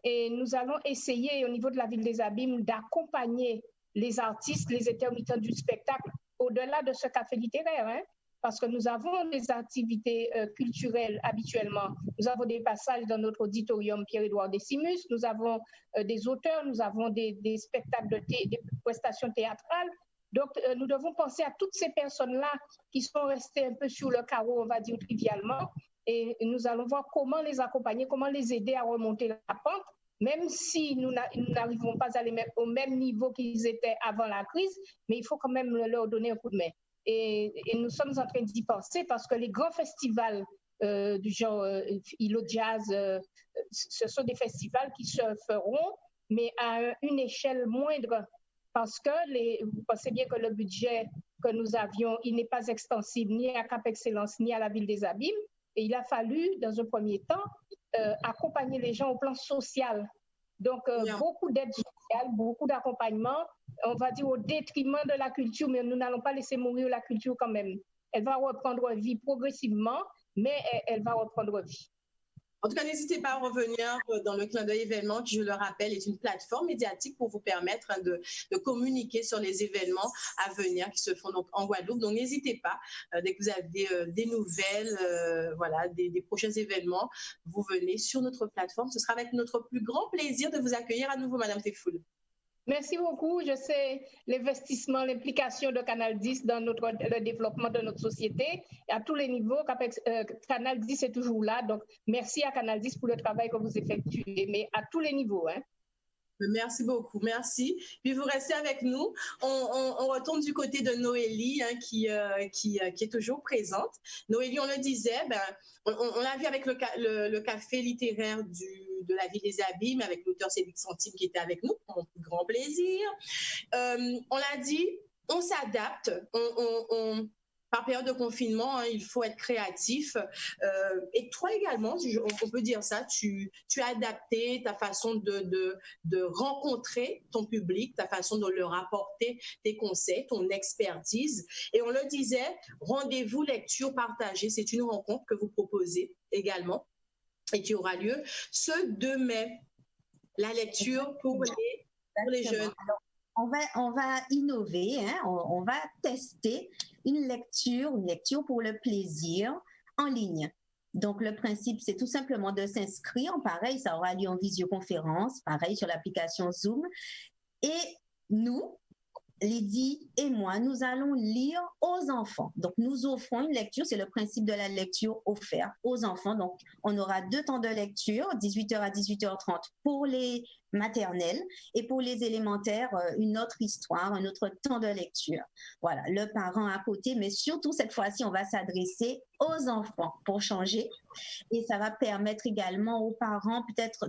Et nous allons essayer au niveau de la Ville des Abîmes d'accompagner les artistes, les intermittents du spectacle au-delà de ce café littéraire, hein, parce que nous avons des activités culturelles habituellement. Nous avons des passages dans notre auditorium Pierre-Édouard Décimus, nous avons des auteurs, nous avons des spectacles, des prestations théâtrales. Donc, nous devons penser à toutes ces personnes-là qui sont restées un peu sur le carreau, on va dire trivialement, et nous allons voir comment les accompagner, comment les aider à remonter la pente, même si nous n'arrivons pas à les mettre au même niveau qu'ils étaient avant la crise, mais il faut quand même leur donner un coup de main. Et nous sommes en train d'y penser parce que les grands festivals du genre ILO Jazz, ce sont des festivals qui se feront, mais à une échelle moindre, parce que vous pensez bien que le budget que nous avions, il n'est pas extensible ni à Cap Excellence ni à la Ville des Abîmes. Et il a fallu, dans un premier temps, accompagner les gens au plan social. Donc, beaucoup d'aide sociale, beaucoup d'accompagnement, on va dire au détriment de la culture, mais nous n'allons pas laisser mourir la culture quand même. Elle va reprendre vie progressivement, mais elle va reprendre vie. En tout cas, n'hésitez pas à revenir dans le clin d'œil événement qui, je le rappelle, est une plateforme médiatique pour vous permettre de communiquer sur les événements à venir qui se font donc en Guadeloupe. Donc, n'hésitez pas, dès que vous avez des nouvelles, voilà, des prochains événements, vous venez sur notre plateforme. Ce sera avec notre plus grand plaisir de vous accueillir à nouveau, Madame Teffoul. Merci beaucoup. Je sais l'investissement, l'implication de Canal 10 dans le développement de notre société à tous les niveaux. Canal 10 est toujours là. Donc, merci à Canal 10 pour le travail que vous effectuez, mais à tous les niveaux, hein. Merci beaucoup, merci. Puis vous restez avec nous. On retourne du côté de Noélie, hein, qui est toujours présente. Noélie, on le disait, on l'a vu avec le café littéraire de la Ville des Abîmes, avec l'auteur Cédric Santine qui était avec nous, pour mon plus grand plaisir. On l'a dit, on s'adapte, par période de confinement, hein, il faut être créatif. Et toi également, on peut dire ça, tu as adapté ta façon de rencontrer ton public, ta façon de leur apporter tes conseils, ton expertise. Et on le disait, rendez-vous lecture partagée, c'est une rencontre que vous proposez également et qui aura lieu ce 2 mai. La lecture pour les jeunes. On va innover, hein? On va tester une lecture pour le plaisir en ligne. Donc, le principe, c'est tout simplement de s'inscrire. Pareil, ça aura lieu en visioconférence, pareil sur l'application Zoom. Et nous, Lydie et moi, nous allons lire aux enfants. Donc, nous offrons une lecture, c'est le principe de la lecture offerte aux enfants. Donc, on aura 2 temps de lecture, 18h à 18h30 pour les maternelles et pour les élémentaires, une autre histoire, un autre temps de lecture. Voilà, le parent à côté, mais surtout cette fois-ci, on va s'adresser aux enfants pour changer. Et ça va permettre également aux parents peut-être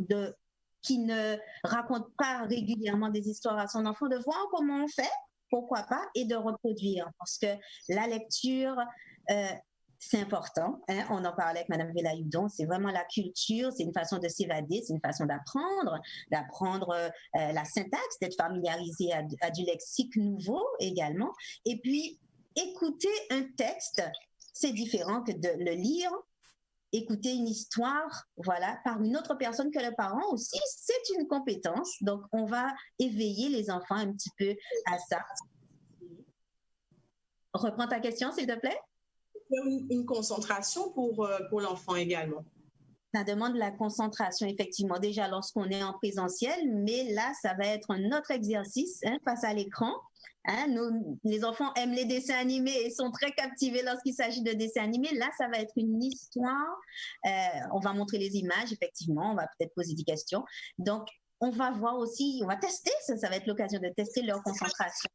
qui ne raconte pas régulièrement des histoires à son enfant, de voir comment on fait, pourquoi pas, et de reproduire. Parce que la lecture, c'est important. Hein? On en parlait avec Mme Velayoudon, c'est vraiment la culture, c'est une façon de s'évader, c'est une façon d'apprendre la syntaxe, d'être familiarisé à du lexique nouveau également. Et puis, écouter un texte, c'est différent que de le lire. Écouter une histoire, voilà, par une autre personne que le parent aussi, c'est une compétence. Donc, on va éveiller les enfants un petit peu à ça. Reprends ta question, s'il te plaît. Une concentration pour l'enfant également. Ça demande la concentration, effectivement, déjà lorsqu'on est en présentiel, mais là, ça va être un autre exercice, hein, face à l'écran. Hein, les enfants aiment les dessins animés et sont très captivés lorsqu'il s'agit de dessins animés. Là, ça va être une histoire. On va montrer les images, effectivement. On va peut-être poser des questions. Donc, on va voir aussi, on va tester. Ça va être l'occasion de tester leur concentration.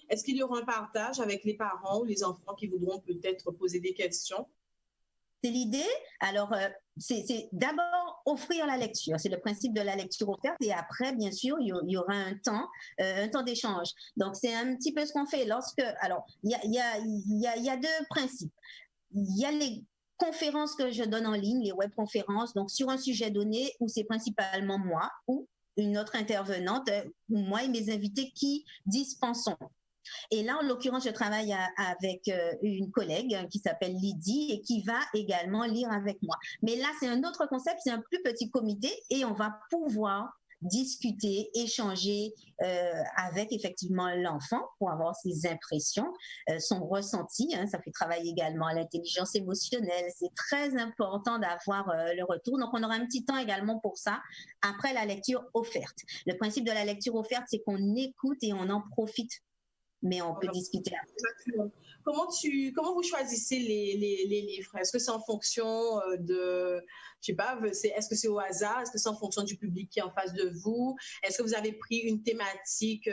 Est-ce qu'il y aura un partage avec les parents ou les enfants qui voudront peut-être poser des questions? C'est l'idée. Alors, c'est d'abord offrir la lecture. C'est le principe de la lecture offerte. Et après, bien sûr, il y aura un temps d'échange. Donc, c'est un petit peu ce qu'on fait. Alors, il y a 2 principes. Il y a conférences que je donne en ligne, les webconférences, donc sur un sujet donné où c'est principalement moi ou une autre intervenante, ou moi et mes invités qui dispensons. Et là, en l'occurrence, je travaille avec une collègue qui s'appelle Lydie et qui va également lire avec moi. Mais là, c'est un autre concept, c'est un plus petit comité et on va pouvoir discuter, échanger avec effectivement l'enfant pour avoir ses impressions, son ressenti. Hein, ça fait travailler également l'intelligence émotionnelle. C'est très important d'avoir le retour. Donc, on aura un petit temps également pour ça après la lecture offerte. Le principe de la lecture offerte, c'est qu'on écoute et on en profite. Mais on peut discuter. Comment vous choisissez les livres? Est-ce que c'est en fonction de, je sais pas, est-ce que c'est au hasard? Est-ce que c'est en fonction du public qui est en face de vous? Est-ce que vous avez pris une thématique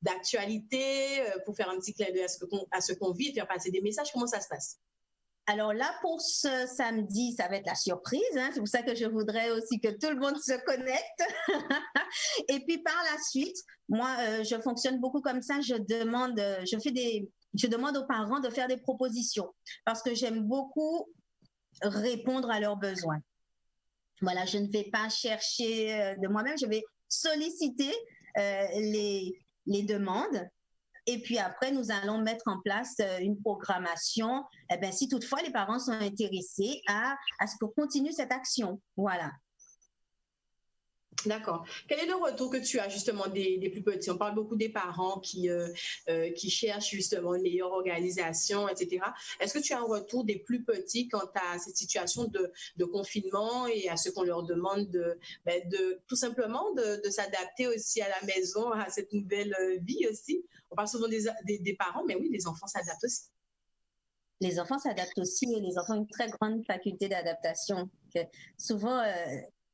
d'actualité pour faire un petit clin d'œil à ce qu'on vit et faire passer des messages? Comment ça se passe? Alors là, pour ce samedi, ça va être la surprise. Hein? C'est pour ça que je voudrais aussi que tout le monde se connecte. Et puis par la suite, moi, je fonctionne beaucoup comme ça. Je demande aux parents de faire des propositions parce que j'aime beaucoup répondre à leurs besoins. Voilà, je ne vais pas chercher de moi-même. Je vais solliciter les demandes. Et puis après, nous allons mettre en place une programmation, si toutefois les parents sont intéressés à ce qu'on continue cette action. Voilà. D'accord. Quel est le retour que tu as justement des plus petits? On parle beaucoup des parents qui cherchent justement une meilleure organisation, etc. Est-ce que tu as un retour des plus petits quant à cette situation de confinement et à ce qu'on leur demande de tout simplement de s'adapter aussi à la maison, à cette nouvelle vie aussi? On parle souvent des parents, mais oui, les enfants s'adaptent aussi. Les enfants s'adaptent aussi et les enfants ont une très grande faculté d'adaptation. Souvent,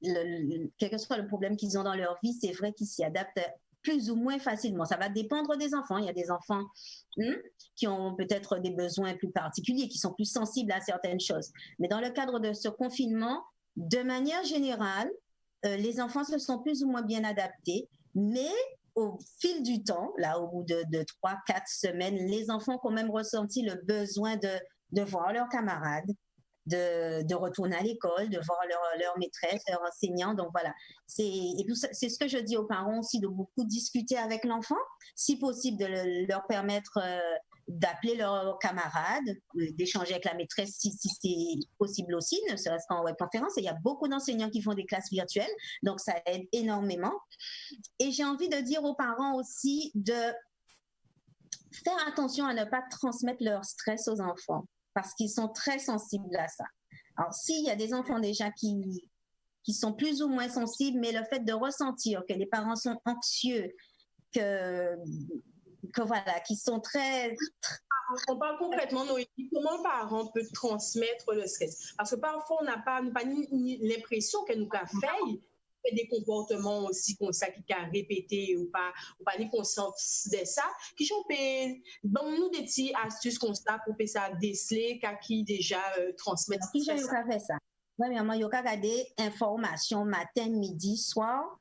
quel que soit le problème qu'ils ont dans leur vie, c'est vrai qu'ils s'y adaptent plus ou moins facilement. Ça va dépendre des enfants. Il y a des enfants qui ont peut-être des besoins plus particuliers, qui sont plus sensibles à certaines choses. Mais dans le cadre de ce confinement, de manière générale, les enfants se sont plus ou moins bien adaptés, mais au fil du temps, là, au bout de 3-4 semaines, les enfants ont quand même ressenti le besoin de voir leurs camarades, de retourner à l'école, de voir leur maîtresse, leur enseignant. Donc voilà, c'est ce que je dis aux parents aussi, de beaucoup discuter avec l'enfant, si possible de leur permettre d'appeler leurs camarades, d'échanger avec la maîtresse si c'est possible aussi, ne serait-ce qu'en webconférence. Et il y a beaucoup d'enseignants qui font des classes virtuelles, donc ça aide énormément. Et j'ai envie de dire aux parents aussi de faire attention à ne pas transmettre leur stress aux enfants, parce qu'ils sont très sensibles à ça. Alors, s'il y a des enfants déjà qui sont plus ou moins sensibles, mais le fait de ressentir que les parents sont anxieux, que voilà, qui sont très... On parle concrètement, Noémie, comment un parent peut transmettre le stress? Parce que parfois, on n'a pas ni l'impression qu'elle nous a fait des comportements aussi comme ça qui a répété ou pas ni conscience de ça, qui sont nous des petites astuces comme ça pour ça déceler qui déjà transmettre qui j'ai fait ça. Premièrement, il y a regardé information matin, midi, soir.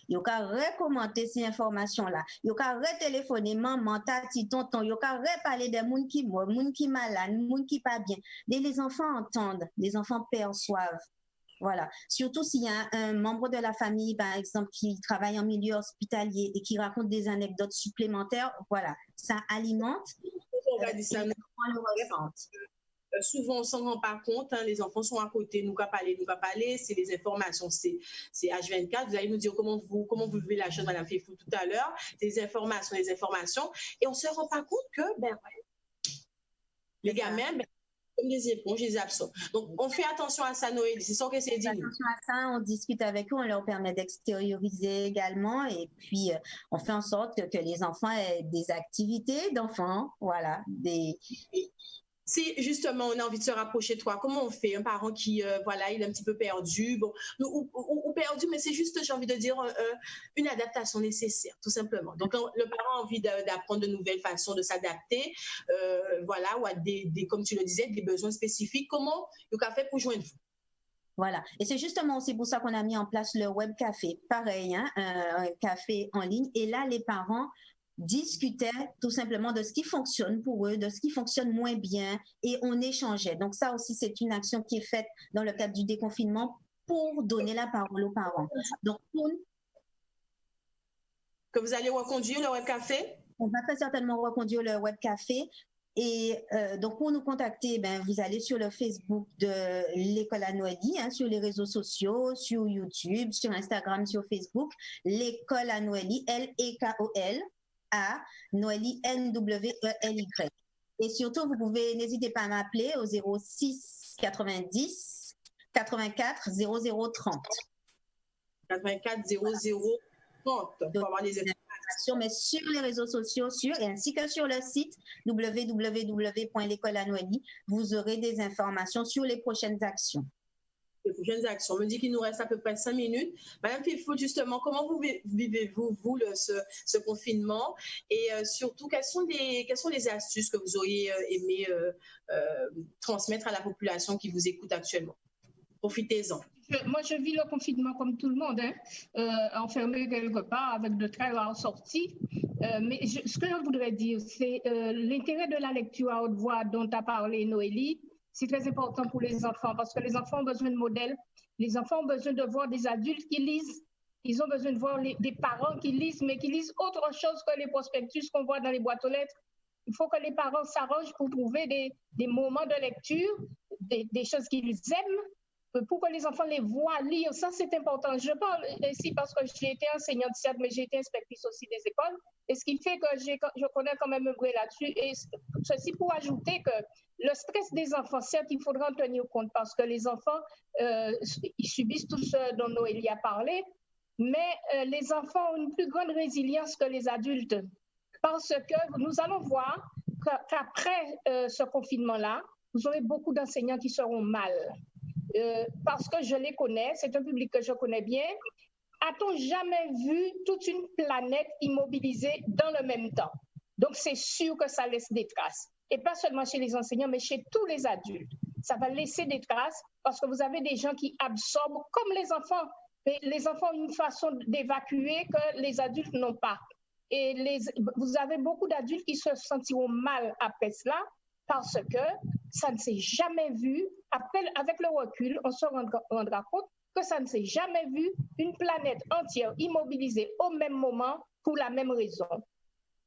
Il y a recommander ces informations-là. Il y a retéléphoner maman, tati, tonton. Il y a reparler des gens qui morts, des gens qui malades, des gens qui pas bien. Les enfants entendent, les enfants perçoivent. Voilà. Surtout s'il y a un membre de la famille, par exemple, qui travaille en milieu hospitalier et qui raconte des anecdotes supplémentaires, voilà. Ça alimente. Souvent, on ne s'en rend pas compte. Hein, les enfants sont à côté, nous qu'à parler. C'est les informations, c'est H24. Vous allez nous dire comment vous vivez la chose, Madame Fefou, tout à l'heure. Des informations. Et on ne se rend pas compte que, les gamins, comme des éponges, ils absorbent. Donc, on fait attention à ça, Noélie. C'est ça que c'est dit. Attention à ça, on discute avec eux, on leur permet d'extérioriser également. Et puis, on fait en sorte que les enfants aient des activités d'enfants. Voilà. Si justement on a envie de se rapprocher de toi, comment on fait? Un parent qui, il est un petit peu perdu, ou perdu, mais c'est juste, j'ai envie de dire, une adaptation nécessaire, tout simplement. Donc, le parent a envie d'apprendre de nouvelles façons de s'adapter, ou à comme tu le disais, des besoins spécifiques. Comment il a fait pour joindre vous? Voilà. Et c'est justement aussi pour ça qu'on a mis en place le web café. Pareil, hein, un café en ligne. Et là, les parents discutaient tout simplement de ce qui fonctionne pour eux, de ce qui fonctionne moins bien, et on échangeait. Donc ça aussi, c'est une action qui est faite dans le cadre du déconfinement pour donner la parole aux parents. Donc, que vous allez reconduire le web café? On va très certainement reconduire le web café. Et donc, pour nous contacter, vous allez sur le Facebook de l'École à Noélie, sur les réseaux sociaux, sur YouTube, sur Instagram, sur Facebook, l'École à Noélie, L-E-K-O-L, à Noélie, N-W-E-L-Y. Et surtout, vous pouvez, n'hésitez pas à m'appeler au 06 90 84 00 30. 84 00 30 pour avoir les informations, mais sur les réseaux sociaux, ainsi que sur le site www.l'école à Noélie, vous aurez des informations sur les prochaines actions. Les prochaines actions. On me dit qu'il nous reste à peu près 5 minutes. Madame Pifou, justement, comment vivez-vous, vous, ce confinement? Et surtout, quelles sont les astuces que vous auriez aimé transmettre à la population qui vous écoute actuellement? Profitez-en. Moi, je vis le confinement comme tout le monde, enfermé quelque part avec de très rares sorties. Mais ce que je voudrais dire, c'est l'intérêt de la lecture à haute voix dont a parlé Noélie. C'est très important pour les enfants parce que les enfants ont besoin de modèles. Les enfants ont besoin de voir des adultes qui lisent. Ils ont besoin de voir des parents qui lisent, mais qui lisent autre chose que les prospectus qu'on voit dans les boîtes aux lettres. Il faut que les parents s'arrangent pour trouver des moments de lecture, des choses qu'ils aiment, pour que les enfants les voient lire. Ça, c'est important. Je parle ici parce que j'ai été enseignante, certes, mais j'ai été inspectrice aussi des écoles. Et ce qui fait que je connais quand même un peu là-dessus. Et ceci pour ajouter que le stress des enfants, certes, il faudra en tenir compte parce que les enfants, ils subissent tout ce dont Noélie a parlé, mais les enfants ont une plus grande résilience que les adultes. Parce que nous allons voir qu'après ce confinement-là, vous aurez beaucoup d'enseignants qui seront mal. Parce que je les connais, c'est un public que je connais bien. A-t-on jamais vu toute une planète immobilisée dans le même temps? Donc, c'est sûr que ça laisse des traces. Et pas seulement chez les enseignants, mais chez tous les adultes. Ça va laisser des traces parce que vous avez des gens qui absorbent comme les enfants. Et les enfants ont une façon d'évacuer que les adultes n'ont pas. Et vous avez beaucoup d'adultes qui se sentiront mal après cela parce que ça ne s'est jamais vu. Après, avec le recul, on se rendra compte que ça ne s'est jamais vu une planète entière immobilisée au même moment pour la même raison.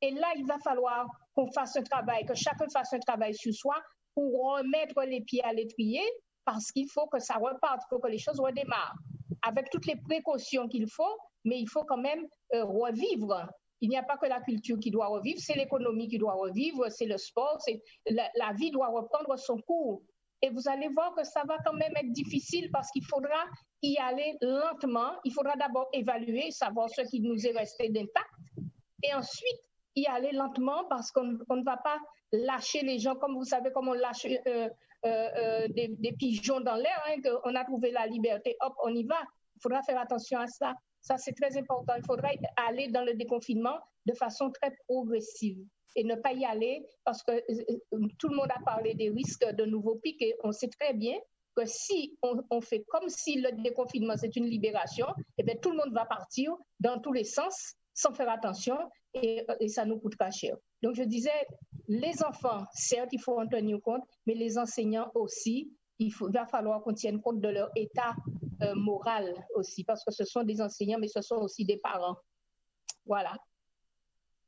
Et là, il va falloir qu'on fasse un travail, que chacun fasse un travail sur soi pour remettre les pieds à l'étrier parce qu'il faut que ça reparte, il faut que les choses redémarrent avec toutes les précautions qu'il faut, mais il faut quand même revivre. Il n'y a pas que la culture qui doit revivre, c'est l'économie qui doit revivre, c'est le sport, la vie doit reprendre son cours. Et vous allez voir que ça va quand même être difficile parce qu'il faudra y aller lentement. Il faudra d'abord évaluer, savoir ce qui nous est resté d'intact. Et ensuite, y aller lentement parce qu'on ne va pas lâcher les gens comme vous savez, comme on lâche des pigeons dans l'air. On a trouvé la liberté, hop, on y va. Il faudra faire attention à ça. Ça, c'est très important. Il faudra aller dans le déconfinement de façon très progressive et ne pas y aller parce que tout le monde a parlé des risques de nouveaux pics et on sait très bien que si on fait comme si le déconfinement c'est une libération, eh bien, tout le monde va partir dans tous les sens sans faire attention et ça nous coûtera cher. Donc, je disais, les enfants, certes, il faut en tenir compte, mais les enseignants aussi, il va falloir qu'on tienne compte de leur état moral aussi, parce que ce sont des enseignants, mais ce sont aussi des parents. Voilà.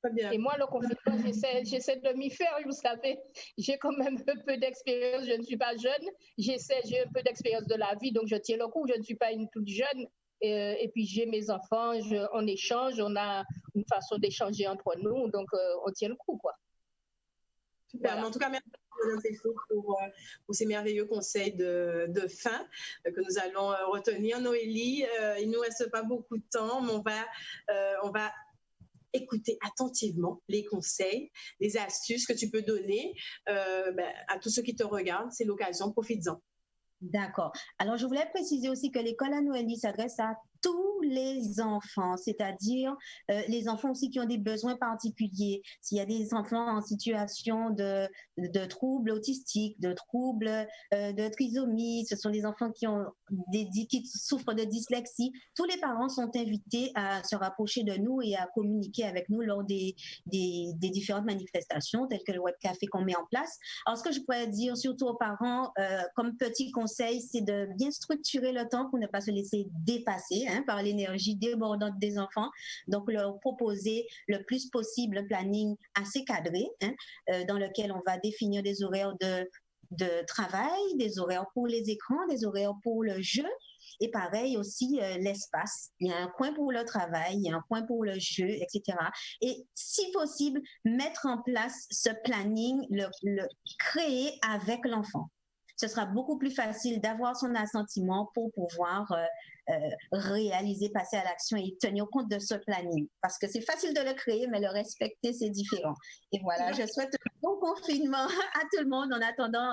Très bien. Et moi, le confinement, j'essaie de m'y faire, vous savez. J'ai quand même un peu d'expérience, je ne suis pas jeune. J'ai un peu d'expérience de la vie, donc je tiens le coup. Je ne suis pas une toute jeune. Et puis, j'ai mes enfants, on échange, on a une façon d'échanger entre nous, donc on tient le coup, quoi. Super. Voilà. En tout cas, merci pour ces merveilleux conseils de fin que nous allons retenir. Noélie, il ne nous reste pas beaucoup de temps, mais on va écouter attentivement les conseils, les astuces que tu peux donner à tous ceux qui te regardent. C'est l'occasion, profites-en. D'accord. Alors, je voulais préciser aussi que l'école à Noélie s'adresse à tous les enfants, c'est-à-dire les enfants aussi qui ont des besoins particuliers. S'il y a des enfants en situation de troubles autistiques, de troubles de trisomie, ce sont des enfants qui souffrent de dyslexie, tous les parents sont invités à se rapprocher de nous et à communiquer avec nous lors des différentes manifestations telles que le web café qu'on met en place. Alors, ce que je pourrais dire surtout aux parents, comme petit conseil, c'est de bien structurer le temps pour ne pas se laisser dépasser par l'énergie débordante des enfants. Donc, leur proposer le plus possible un planning assez cadré dans lequel on va définir des horaires de travail, des horaires pour les écrans, des horaires pour le jeu. Et pareil aussi, l'espace. Il y a un coin pour le travail, il y a un coin pour le jeu, etc. Et si possible, mettre en place ce planning, le créer avec l'enfant. Ce sera beaucoup plus facile d'avoir son assentiment pour pouvoir réaliser, passer à l'action et tenir compte de ce planning. Parce que c'est facile de le créer, mais le respecter, c'est différent. Et voilà, je souhaite un bon confinement à tout le monde en attendant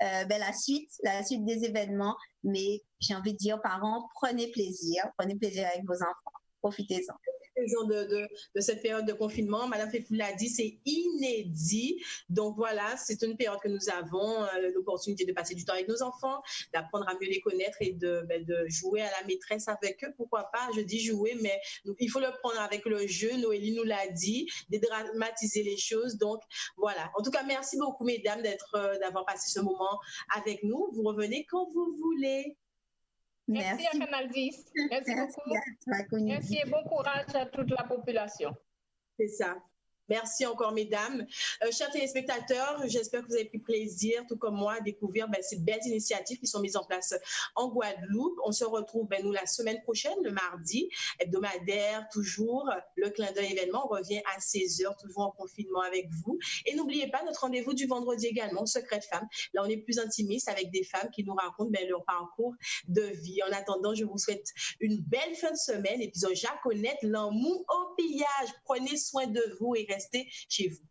la suite des événements. Mais j'ai envie de dire, parents, prenez plaisir avec vos enfants. Profitez-en. De cette période de confinement. Madame Fefou l'a dit, c'est inédit. Donc voilà, c'est une période que nous avons l'opportunité de passer du temps avec nos enfants, d'apprendre à mieux les connaître et de jouer à la maîtresse avec eux. Pourquoi pas? Je dis jouer, mais il faut le prendre avec le jeu. Noélie nous l'a dit, dédramatiser les choses. Donc voilà. En tout cas, merci beaucoup, mesdames, d'avoir passé ce moment avec nous. Vous revenez quand vous voulez. Merci à Canal 10. Merci beaucoup. Merci et bon courage à toute la population. C'est ça. Merci encore, mesdames. Chers téléspectateurs, j'espère que vous avez pris plaisir, tout comme moi, à découvrir ces belles initiatives qui sont mises en place en Guadeloupe. On se retrouve, nous, la semaine prochaine, le mardi, hebdomadaire, toujours. Le clin d'œil événement, on revient à 16h, toujours en confinement avec vous. Et n'oubliez pas notre rendez-vous du vendredi également, Secret de Femmes. Là, on est plus intimiste avec des femmes qui nous racontent leur parcours de vie. En attendant, je vous souhaite une belle fin de semaine. Épisode Jacques Honnête, l'amour au pillage. Prenez soin de vous et restez chez vous.